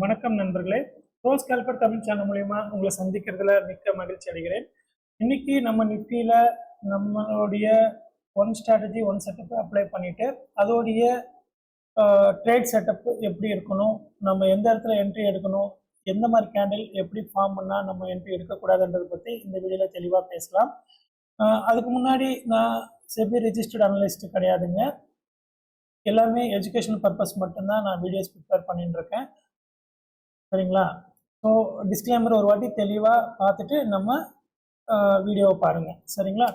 வணக்கம் நண்பர்களே. Rose call for Tamil channel மூலியமா உங்களை சந்திக்கிறதுல மிக்க மகிழ்ச்சி அடைகிறேன். இன்னைக்கு நம்ம நிஃப்டியில நம்மளுடைய one strategy one setup apply பண்ணிட்டு அதோடைய ட்ரேட் செட்டப் எப்படி இருக்கணும், நம்ம எந்த இடத்துல என்ட்ரி எடுக்கணும், எந்த மாதிரி கேண்டில் எப்படி ஃபார்ம் பண்ணால் நம்ம என்ட்ரி எடுக்கக்கூடாதுன்றதை பற்றி இந்த வீடியோவில் தெளிவாக பேசலாம். அதுக்கு முன்னாடி நான் செபி ரெஜிஸ்டர்ட் அனலிஸ்ட் கிடையாதுங்க. எல்லாமே எஜுகேஷனல் பர்பஸ் மட்டும்தான் நான் வீடியோஸ் ப்ரிப்பேர் பண்ணிட்டு இருக்கேன். சரிங்களா? ஸோ டிஸ்க்ளைமர் ஒரு வாட்டி தெளிவாக பார்த்துட்டு நம்ம வீடியோவை பாருங்கள். சரிங்களா?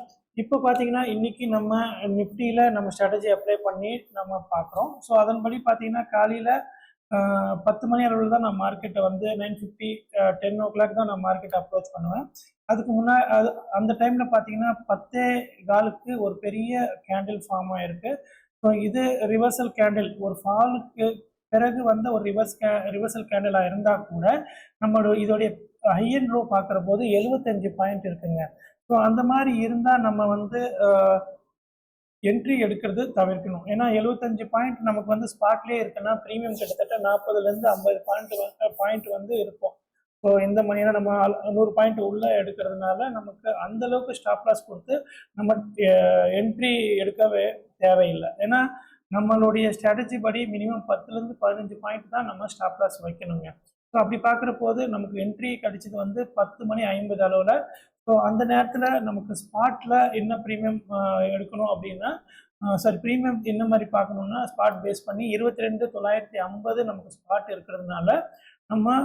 இப்போ பார்த்தீங்கன்னா இன்றைக்கி நம்ம நிஃப்டியில் நம்ம ஸ்ட்ராட்டஜி அப்ளை பண்ணி நம்ம பார்க்குறோம். ஸோ அதன்படி பார்த்தீங்கன்னா காலையில் 10 மணி அளவில் தான் நான் மார்க்கெட்டை வந்து 9:50 10 o'clock தான் நான் மார்க்கெட்டை அப்ரோச் பண்ணுவேன். அதுக்கு முன்னாடி அந்த டைமில் பார்த்தீங்கன்னா 10:15 ஒரு பெரிய கேண்டில் ஃபார்ம் ஆகிருக்கு. ஸோ இது ரிவர்சல் கேண்டில், ஒரு ஃபாலுக்கு பிறகு வந்து ஒரு ரிவர்சல் கேண்டிலாக இருந்தால் கூட நம்மளோட இதோடைய ஹை அண்ட் லோ பார்க்குற போது 75 பாயிண்ட் இருக்குங்க. ஸோ அந்த மாதிரி இருந்தால் நம்ம வந்து என்ட்ரி எடுக்கிறது தவிர்க்கணும். ஏன்னா 75 பாயிண்ட் நமக்கு வந்து ஸ்பாட்லேயே இருக்குன்னா ப்ரீமியம் கிட்டத்தட்ட 40லேருந்து 50 பாயிண்ட் வந்து இருக்கும். ஸோ இந்த மணினா நம்ம 100 பாயிண்ட் உள்ளே எடுக்கிறதுனால நமக்கு அந்தளவுக்கு ஸ்டாப் லாஸ் கொடுத்து நம்ம என்ட்ரி எடுக்கவே தேவையில்லை. ஏன்னா நம்மளுடைய ஸ்ட்ராட்டஜி படி மினிமம் 10லேருந்து 15 பாயிண்ட் தான் நம்ம ஸ்டாப் லாஸ் வைக்கணுங்க. ஸோ அப்படி பார்க்குற போது நமக்கு என்ட்ரி கிடைச்சது வந்து 10:50 அளவில். ஸோ அந்த நேரத்தில் நமக்கு ஸ்பாட்டில் என்ன ப்ரீமியம் எடுக்கணும் அப்படின்னா, ப்ரீமியம் என்ன மாதிரி பார்க்கணுன்னா ஸ்பாட் பேஸ் பண்ணி 22,950 நமக்கு ஸ்பாட் இருக்கிறதுனால நம்ம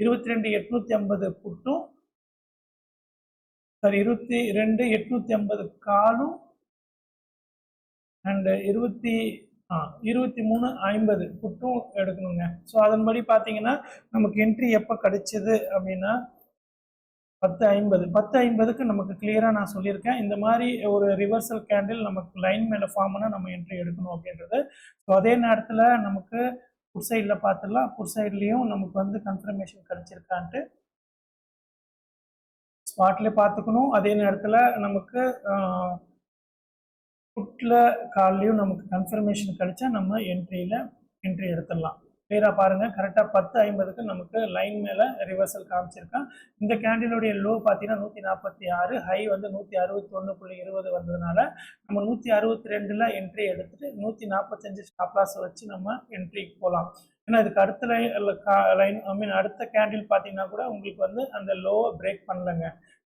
22,850 புட்டும் 22,850 காலும் அண்ட் 23,50 புட்டும் எடுக்கணுங்க. ஸோ அதன்படி பார்த்தீங்கன்னா நமக்கு என்ட்ரி எப்போ கிடைச்சது அப்படின்னா 10:50க்கு நமக்கு கிளியராக நான் சொல்லியிருக்கேன். இந்த மாதிரி ஒரு ரிவர்சல் கேண்டில் நமக்கு லைன் மேலே ஃபார்ம் பண்ணால் நம்ம என்ட்ரி எடுக்கணும் அப்படின்றது. ஸோ அதே நேரத்தில் நமக்கு புட் சைடில் பார்த்துடலாம். புட் சைட்லேயும் நமக்கு வந்து கன்ஃபர்மேஷன் கிடைச்சிருக்கான்ட்டு ஸ்பாட்லேயே பார்த்துக்கணும். அதே நேரத்தில் நமக்கு புட்டில் கால்லையும் நமக்கு கன்ஃபர்மேஷன் கிடைச்சா நம்ம என்ட்ரி எடுத்துடலாம். கிளியராக பாருங்கள். கரெக்டாக 10:50க்கு நமக்கு லைன் மேலே ரிவர்சல் காமிச்சிருக்கான். இந்த கேண்டிலுடைய லோ பார்த்தீங்கன்னா 146, ஹை வந்து 161.20 வந்ததுனால நம்ம 162ல் என்ட்ரி எடுத்துட்டு 145 ஸ்டாப் லாஸ் வச்சு நம்ம என்ட்ரிக்கு போகலாம். ஏன்னா இதுக்கு அடுத்த லைன் அடுத்த கேண்டில் பார்த்தீங்கன்னா கூட உங்களுக்கு வந்து அந்த லோவை பிரேக் பண்ணலைங்க.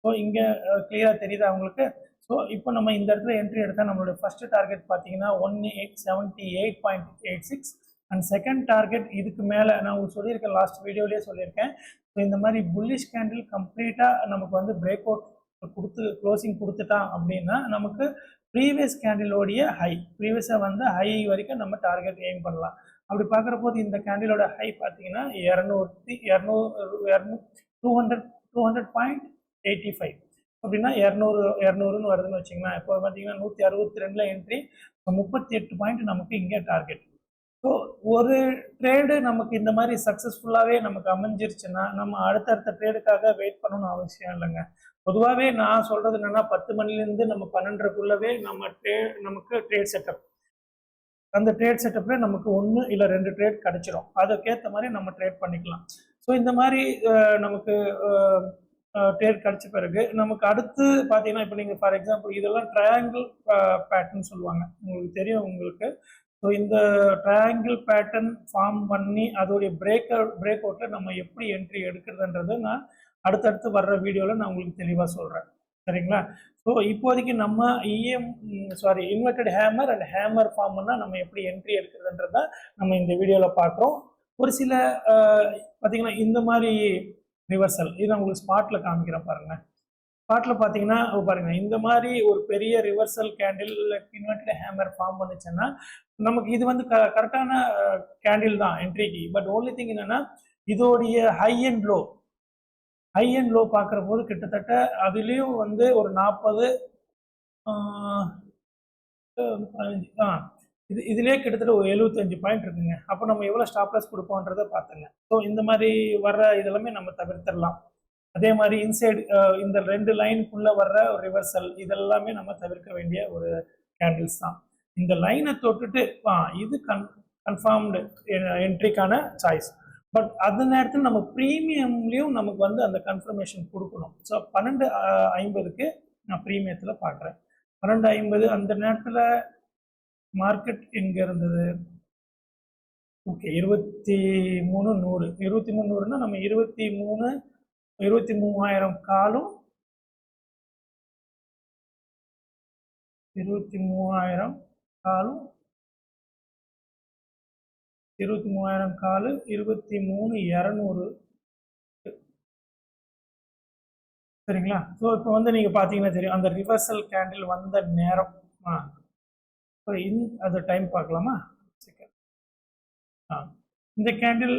ஸோ இங்கே கிளியராக தெரியுதா உங்களுக்கு? ஸோ இப்போ நம்ம இந்த இடத்துல என்ட்ரி எடுத்தால் நம்மளுடைய ஃபஸ்ட்டு டார்கெட் பார்த்தீங்கன்னா 1878.86 அண்ட் செகண்ட் டார்கெட் இதுக்கு மேலே நான் உங்களுக்கு சொல்லியிருக்கேன், லாஸ்ட் வீடியோலேயே சொல்லியிருக்கேன். ஸோ இந்த மாதிரி புல்லிஷ் கேண்டில் கம்ப்ளீட்டாக நமக்கு வந்து பிரேக் அவுட் க்ளோசிங் கொடுத்துட்டான் அப்படின்னா நமக்கு ப்ரீவியஸ் கேண்டிலோடைய ப்ரீவியஸாக வந்து ஹை வரைக்கும் நம்ம டார்கெட் எய்ம் பண்ணலாம். அப்படி பார்க்குற போது இந்த கேண்டிலோட ஹை பார்த்தீங்கன்னா 200.85 அப்படின்னா 200ன்னு வருதுன்னு வச்சிங்கன்னா, இப்போ பார்த்தீங்கன்னா 162ல் என்ட்ரி, 38 பாயிண்ட் நமக்கு இங்கே டார்கெட். ஸோ ஒரு ட்ரேடு நமக்கு இந்த மாதிரி சக்ஸஸ்ஃபுல்லாகவே நமக்கு அமைஞ்சிருச்சுன்னா நம்ம அடுத்தடுத்த ட்ரேடுக்காக வெயிட் பண்ணணும்னு அவசியம் இல்லைங்க. பொதுவாகவே நான் சொல்கிறது என்னென்னா 10 மணிலேருந்து நம்ம 12:30க்குள்ளவே நமக்கு ட்ரேட் செட்டப், அந்த ட்ரேட் செட்டப்பில் நமக்கு 1 இல்லை 2 ட்ரேட் கிடச்சிரும். அதுக்கேற்ற மாதிரி நம்ம ட்ரேட் பண்ணிக்கலாம். ஸோ இந்த மாதிரி நமக்கு ட்ரேட் கிடைச்ச பிறகு நமக்கு அடுத்து பார்த்தீங்கன்னா, இப்போ நீங்கள் ஃபார் எக்ஸாம்பிள் இதெல்லாம் ட்ரையாங்கிள் பேட்டர்ன் சொல்லுவாங்க, உங்களுக்கு தெரியும் உங்களுக்கு. ஸோ இந்த ட்ரையாங்கிள் பேட்டர்ன் ஃபார்ம் பண்ணி அதோடைய பிரேக் அவுட்டில் நம்ம எப்படி என்ட்ரி எடுக்கிறதுன்றது நான் அடுத்தடுத்து வர்ற வீடியோவில் நான் உங்களுக்கு தெளிவாக சொல்கிறேன். சரிங்களா? ஸோ இப்போதைக்கு நம்ம inverted hammer and hammer form பண்ணால் நம்ம எப்படி என்ட்ரி எடுக்கிறதுன்றத நம்ம இந்த வீடியோவில் பார்க்குறோம். ஒரு சில பார்த்தீங்கன்னா இந்த மாதிரி ரிவர்சல் இது நான் உங்களுக்கு ஸ்பாட்டில் காமிக்கிறேன் பாருங்கள். ஸ்பாட்டில் பார்த்தீங்கன்னா பாருங்கள், இந்த மாதிரி ஒரு பெரிய reversal candle inverted hammer form பண்ணுச்சுன்னா நமக்கு இது வந்து கரெக்டான கேண்டில் தான் என்ட்ரிக்கு. பட் ஓன்லி திங் என்னென்னா இதோடைய ஹை அண்ட் லோ பார்க்குற போது கிட்டத்தட்ட அதுலேயும் வந்து ஒரு 40 இதுலேயே கிட்டத்தட்ட ஒரு 75 பாயிண்ட் இருக்குங்க. அப்போ நம்ம எவ்வளோ ஸ்டாப் லாஸ் கொடுப்போன்றதை பார்த்துங்க. ஸோ இந்த மாதிரி வர்ற இதெல்லாமே நம்ம தவிர்த்திடலாம். அதே மாதிரி இன்சைடு இந்த 2 லைனுக்குள்ளே வர்ற ரிவர்சல் இதெல்லாமே நம்ம தவிர்க்க வேண்டிய ஒரு கேண்டில்ஸ் தான். இந்த லைனை தொட்டுட்டு இது கன்ஃபார்ம்டு என்ட்ரிக்கான சாய்ஸ். பட் அந்த நேரத்தில் நம்ம ப்ரீமியம்லேயும் நமக்கு வந்து அந்த கன்ஃபர்மேஷன் கொடுக்கணும். ஸோ 12.50க்கு நான் ப்ரீமியத்தில் பார்க்குறேன். 12.50 அந்த நேரத்தில் மார்க்கெட் எங்கே இருந்தது? ஓகே 23,100 23,100னா நம்ம 23,000 காலும் 23,000 காலும் 23,000 காலு 23,200 சரிங்களா? ஸோ இப்போ வந்து நீங்கள் பார்த்தீங்கன்னா தெரியும் அந்த ரிவர்சல் கேண்டில் வந்த நேரம். அது டைம் பார்க்கலாமா? செகண்ட். இந்த கேண்டில்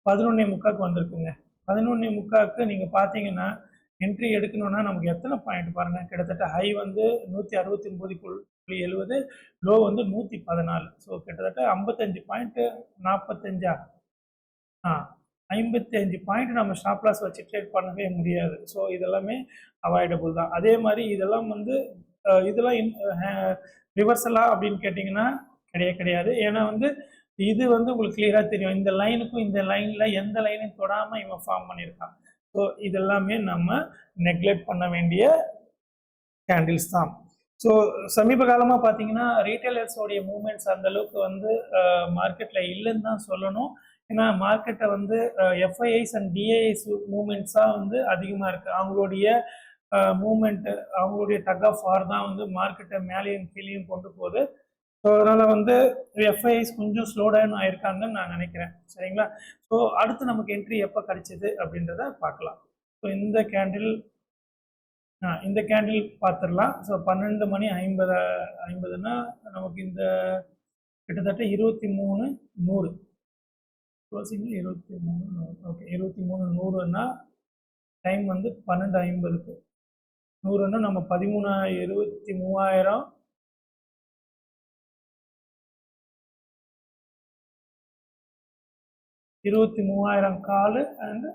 11:45க்கு வந்திருக்குங்க. 11:45க்கு நீங்கள் பார்த்தீங்கன்னா என்ட்ரி எடுக்கணும்னா நமக்கு எத்தனை பாயிண்ட் பாருங்கள். கிட்டத்தட்ட ஹை வந்து 169.70, லோ வந்து 114. ஸோ கிட்டத்தட்ட 55 பாயிண்ட்டு 45 55 பாயிண்ட் நம்ம ஸ்டாப் லாஸ் வச்சு ட்ரேட் பண்ணவே முடியாது. ஸோ இதெல்லாமே அவாய்டபுள் தான். அதே மாதிரி இதெல்லாம் வந்து இதெல்லாம் ரிவர்சலா அப்படின்னு கேட்டிங்கன்னா கிடையாது. ஏன்னா வந்து இது வந்து உங்களுக்கு கிளியராக தெரியும். இந்த லைனுக்கும் இந்த லைனில் எந்த லைனையும் தொடாமல் இவன் ஃபார்ம் பண்ணியிருக்கான். ஸோ இதெல்லாமே நம்ம நெக்லெக்ட் பண்ண வேண்டிய கேண்டில்ஸ் தான். ஸோ சமீப காலமாக பார்த்தீங்கன்னா ரீட்டைலர்ஸோடைய மூவ்மெண்ட்ஸ் அந்தளவுக்கு வந்து மார்க்கெட்டில் இல்லைன்னு தான் சொல்லணும். ஏன்னா மார்க்கெட்டை வந்து எஃப்ஐஐஸ் அண்ட் டிஐஐஸ் மூவ்மெண்ட்ஸாக வந்து அதிகமாக இருக்குது. அவங்களுடைய மூவ்மெண்ட்டு, அவங்களுடைய டக் ஆஃப் வார் தான் வந்து மார்க்கெட்டை மேலேயும் கீழேயும் கொண்டு போகுது. ஸோ அதனால் வந்து எஃப்ஐஐஸ் கொஞ்சம் ஸ்லோ டவுன் ஆயிருக்காங்கன்னு நான் நினைக்கிறேன். சரிங்களா? ஸோ அடுத்து நமக்கு என்ட்ரி எப்போ கிடைச்சிது அப்படின்றத பார்க்கலாம். ஸோ இந்த கேண்டில் பார்த்துடலாம். ஸோ 12:50னா நமக்கு இந்த கிட்டத்தட்ட 23,100 க்ளோசிங் 23,100. ஓகே 23,100னா டைம் வந்து 12:50க்கு 100ன்னா நம்ம 23,000 23,000 காலு அண்ட்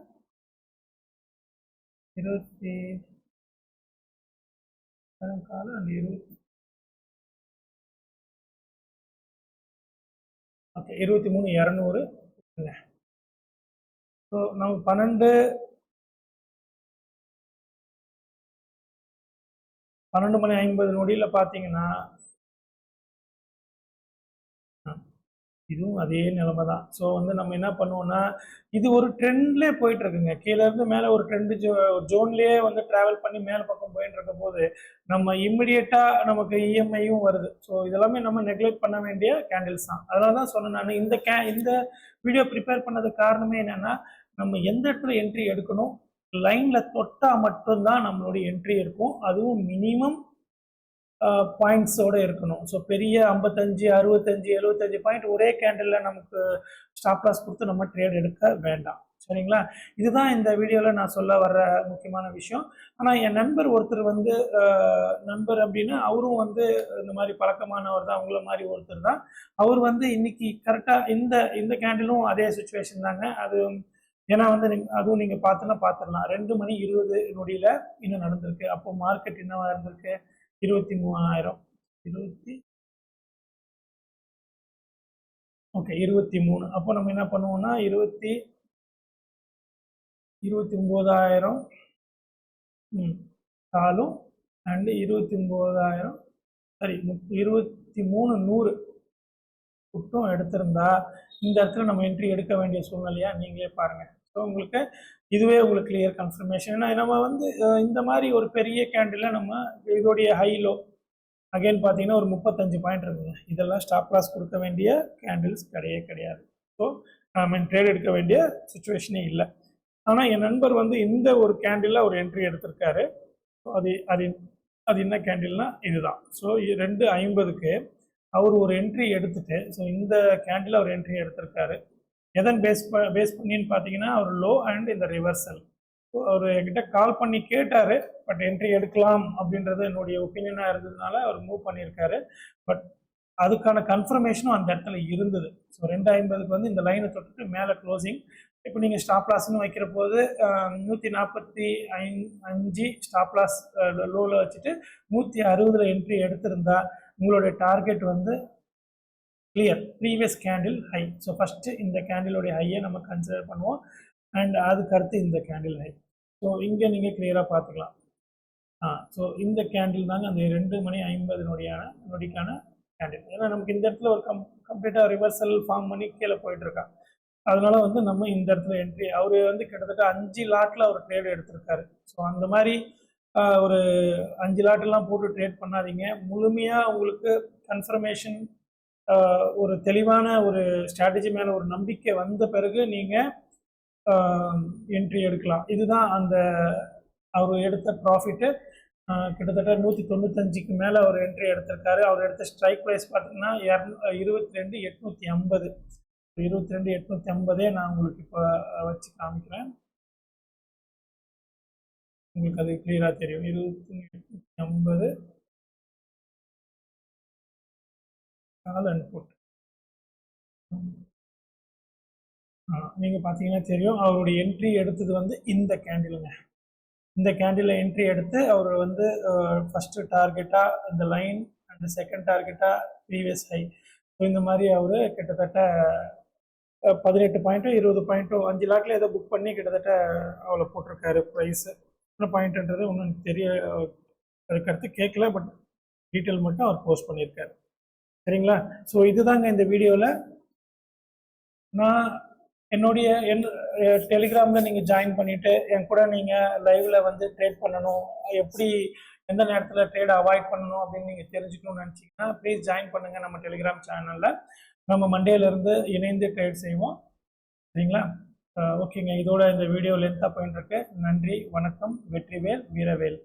20,000 காலு அண்ட் 20. ஓகே 23,200. ஸோ நம்ம 12:50 நொடியில் பார்த்தீங்கன்னா இதுவும் அதே நிலைமை தான். ஸோ வந்து நம்ம என்ன பண்ணுவோம்னா இது ஒரு ட்ரெண்ட்லேயே போயிட்டு இருக்குங்க. கீழேருந்து மேலே ஒரு ட்ரெண்டு ஜோன்லேயே வந்து ட்ராவல் பண்ணி மேலே பக்கம் போயிட்டு இருக்க போது நம்ம இம்மிடியட்டாக நமக்கு இஎம்ஐயும் வருது. ஸோ இதெல்லாமே நம்ம நெக்லெக்ட் பண்ண வேண்டிய கேண்டில்ஸ் தான். அதனால தான் சொன்னேன் நான் இந்த வீடியோ ப்ரிப்பேர் பண்ணதுக்கு காரணமே என்னென்னா நம்ம எந்த இடத்துல என்ட்ரி எடுக்கணும், லைனில் தொட்டால் மட்டும்தான் நம்மளுடைய என்ட்ரி இருக்கும். அதுவும் மினிமம் பாயிண்ட்ஸோடு இருக்கணும். ஸோ பெரிய 55, 65, 75 பாயிண்ட் ஒரே கேண்டிலில் நமக்கு ஸ்டாப் லாஸ் கொடுத்து நம்ம ட்ரேட் எடுக்க வேண்டாம். சரிங்களா? இதுதான் இந்த வீடியோவில் நான் சொல்ல வர்ற முக்கியமான விஷயம். ஆனால் என் நண்பர் ஒருத்தர் வந்து நண்பர் அப்படின்னா அவரும் வந்து இந்த மாதிரி பழக்கமானவர் தான், அவங்கள மாதிரி ஒருத்தர் தான். அவர் வந்து இன்னைக்கு கரெக்டாக இந்த கேண்டிலும் அதே சுச்சுவேஷன் தாங்க. அது ஏன்னா வந்து அதுவும் நீங்கள் பார்த்துடலாம். 2:20 நொடியில் இன்னும் நடந்திருக்கு. அப்போ மார்க்கெட் என்னவா இருந்திருக்கு? 23,000 ஓகே 23. அப்போ நம்ம என்ன பண்ணுவோம்னா 29,000 காலும் அண்டு 29,000 சரி 23,100 புட்டும் எடுத்திருந்தா இந்த இடத்துல நம்ம என்ட்ரி எடுக்க வேண்டிய சூழ்நிலையா நீங்களே பாருங்க. ஸோ உங்களுக்கு இதுவே உங்களுக்கு கிளியர் கன்ஃபர்மேஷன். ஏன்னா நம்ம வந்து இந்த மாதிரி ஒரு பெரிய கேண்டில் நம்ம இதோடைய ஹைலோ அகைன் பார்த்தீங்கன்னா ஒரு 35 பாயிண்ட் இருக்குங்க. இதெல்லாம் ஸ்டாப் லாஸ் கொடுக்க வேண்டிய கேண்டில்ஸ் கிடையாது. ஸோ நம்ம ட்ரேட் எடுக்க வேண்டிய சுச்சுவேஷனே இல்லை. ஆனால் என் நண்பர் வந்து இந்த ஒரு கேண்டிலில் ஒரு என்ட்ரி எடுத்திருக்காரு. ஸோ அது என்ன கேண்டில்னா இதுதான். ஸோ 2:50க்கு அவர் ஒரு என்ட்ரி எடுத்துட்டு ஸோ இந்த கேண்டில் ஒரு என்ட்ரி எடுத்திருக்காரு. எதன் பேஸ் பண்ணின்னு பார்த்தீங்கன்னா அவர் லோ அண்ட் இந்த ரிவர்சல். அவர் என்கிட்ட கால் பண்ணி கேட்டார். பட் என்ட்ரி எடுக்கலாம் அப்படின்றது என்னுடைய ஒப்பீனியனாக இருந்ததுனால அவர் மூவ் பண்ணியிருக்காரு. பட் அதுக்கான கன்ஃபர்மேஷனும் அந்த இடத்துல இருந்தது. ஸோ 2:50க்கு வந்து இந்த லைனை தொட்டுட்டு மேலே க்ளோசிங். இப்போ நீங்கள் ஸ்டாப் லாஸ்ன்னு வைக்கிற போது 145 ஸ்டாப் லாஸ் லோவில் வச்சுட்டு 160 என்ட்ரி எடுத்திருந்தா உங்களுடைய டார்கெட் வந்து clear previous candle high. So first இந்த கேண்டிலோடைய ஹையை நம்ம கன்சிடர் பண்ணுவோம். அண்ட் அதுக்கு அடுத்து இந்த கேண்டில் ஹை. ஸோ இங்கே நீங்கள் கிளியராக பார்த்துக்கலாம். ஸோ இந்த கேண்டில் தாங்க அந்த 2:50 நொடிக்கான கேண்டில். ஏன்னா நமக்கு இந்த இடத்துல ஒரு கம்ப்ளீட்டாக ரிவர்சல் ஃபார்ம் பண்ணி கீழே போயிட்டுருக்கான். அதனால வந்து நம்ம இந்த இடத்துல என்ட்ரி, அவர் வந்து கிட்டத்தட்ட 5 லாட்டில் அவர் ட்ரேடு எடுத்திருக்காரு. ஸோ அந்த மாதிரி ஒரு 5 லாட்டெல்லாம் போட்டு ட்ரேட் பண்ணாதீங்க. முழுமையாக உங்களுக்கு கன்ஃபர்மேஷன், ஒரு தெளிவான ஒரு ஸ்ட்ராட்டஜி மேலே ஒரு நம்பிக்கை வந்த பிறகு நீங்கள் என்ட்ரி எடுக்கலாம். இதுதான் அந்த அவர் எடுத்த ப்ராஃபிட்டு. கிட்டத்தட்ட 195க்கு மேலே அவர் என்ட்ரி எடுத்திருக்காரு. அவர் எடுத்த ஸ்ட்ரைக் ப்ரைஸ் பார்த்தீங்கன்னா 22,850. 22,850 நான் உங்களுக்கு இப்போ வச்சு காமிக்கிறேன். உங்களுக்கு அது கிளியராக தெரியும். 22,850 கால் அண்ட் புட். நீங்கள் பார்த்தீங்கன்னா தெரியும், அவருடைய என்ட்ரி எடுத்தது வந்து இந்த கேண்டிலுங்க. இந்த கேண்டில் என்ட்ரி எடுத்து அவர் வந்து ஃபஸ்ட்டு டார்கெட்டாக இந்த லைன் அண்ட் செகண்ட் டார்கெட்டாக ப்ரீவியஸ் ஹை. ஸோ இந்த மாதிரி அவர் கிட்டத்தட்ட 18 பாயிண்ட்டோ 20 பாயிண்ட்டோ 5 லாட்டில் ஏதோ புக் பண்ணி கிட்டத்தட்ட அவ்வளோ போட்டிருக்காரு ப்ரைஸு. என்ன பாயிண்ட்டுன்றது ஒன்றும் அதுக்கடுத்து கேட்கல, பட் டீட்டெயில் மட்டும் அவர் போஸ்ட் பண்ணியிருக்காரு. சரிங்களா? ஸோ இதுதாங்க இந்த வீடியோவில். நான் என்னுடைய டெலிகிராமில் நீங்கள் ஜாயின் பண்ணிவிட்டு என் கூட நீங்கள் லைவில் வந்து ட்ரேட் பண்ணணும், எப்படி எந்த நேரத்தில் ட்ரேட் அவாய்ட் பண்ணணும் அப்படின்னு நீங்கள் தெரிஞ்சுக்கணும்னு நினச்சிங்கன்னா ப்ளீஸ் ஜாயின் பண்ணுங்கள் நம்ம டெலிகிராம் சேனலில். நம்ம மண்டேலேருந்து இணைந்து ட்ரேட் செய்வோம். சரிங்களா? ஓகேங்க, இதோட இந்த வீடியோ லென்த்தாக போயின்னு இருக்கு. நன்றி, வணக்கம், வெற்றிவேல், வீரவேல்.